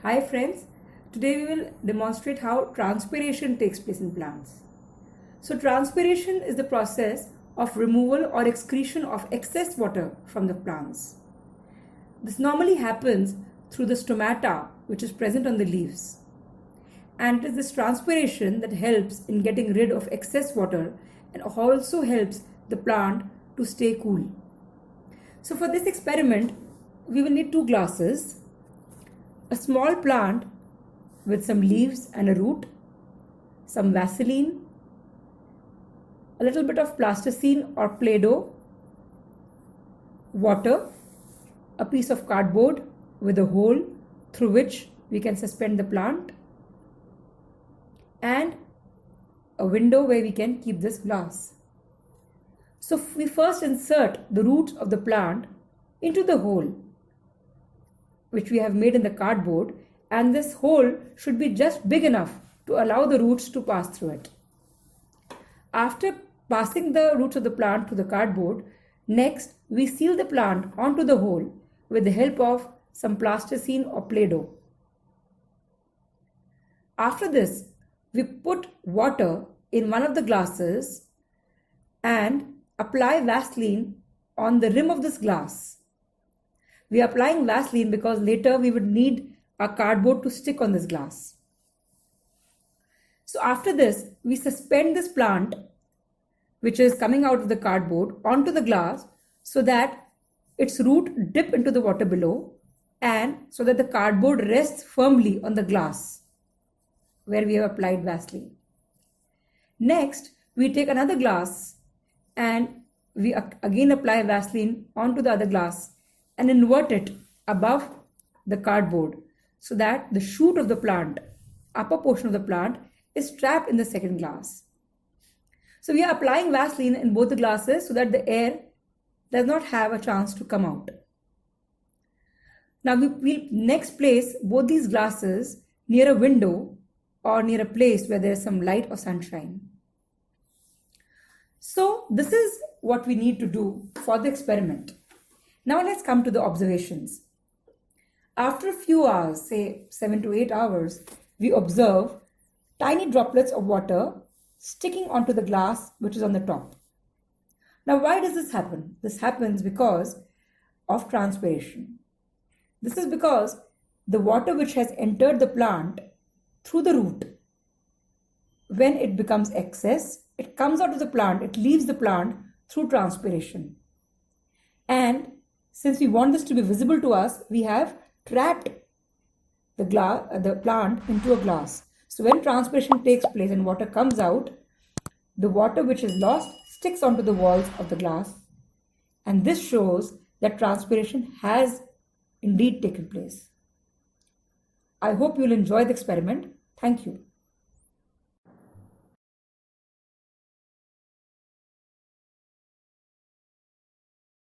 Hi friends, today we will demonstrate how transpiration takes place in plants. So transpiration is the process of removal or excretion of excess water from the plants. This normally happens through the stomata which is present on the leaves. And it is this transpiration that helps in getting rid of excess water and also helps the plant to stay cool. So for this experiment, we will need 2 glasses, a small plant with some leaves and a root, some Vaseline, a little bit of plasticine or Play-Doh, water, a piece of cardboard with a hole through which we can suspend the plant, and a window where we can keep this glass. So we first insert the roots of the plant into the hole which we have made in the cardboard, and this hole should be just big enough to allow the roots to pass through it. After passing the roots of the plant to the cardboard, next we seal the plant onto the hole with the help of some plasticine or Play-Doh. After this, we put water in one of the glasses and apply Vaseline on the rim of this glass. We are applying Vaseline because later we would need a cardboard to stick on this glass. So after this, we suspend this plant which is coming out of the cardboard onto the glass so that its root dip into the water below and so that the cardboard rests firmly on the glass where we have applied Vaseline. Next, we take another glass and we again apply Vaseline onto the other glass and invert it above the cardboard so that the shoot of the plant, upper portion of the plant, is trapped in the second glass. So we are applying Vaseline in both the glasses so that the air does not have a chance to come out. Now we will next place both these glasses near a window or near a place where there is some light or sunshine. So this is what we need to do for the experiment. Now let's come to the observations. After a few hours, say 7 to 8 hours, we observe tiny droplets of water sticking onto the glass which is on the top. Now why does this happen? This happens because of transpiration. This is because the water which has entered the plant through the root, when it becomes excess, it comes out of the plant, it leaves the plant through transpiration. And since we want this to be visible to us, we have trapped the plant into a glass. So when transpiration takes place and water comes out, the water which is lost sticks onto the walls of the glass. And this shows that transpiration has indeed taken place. I hope you will enjoy the experiment. Thank you.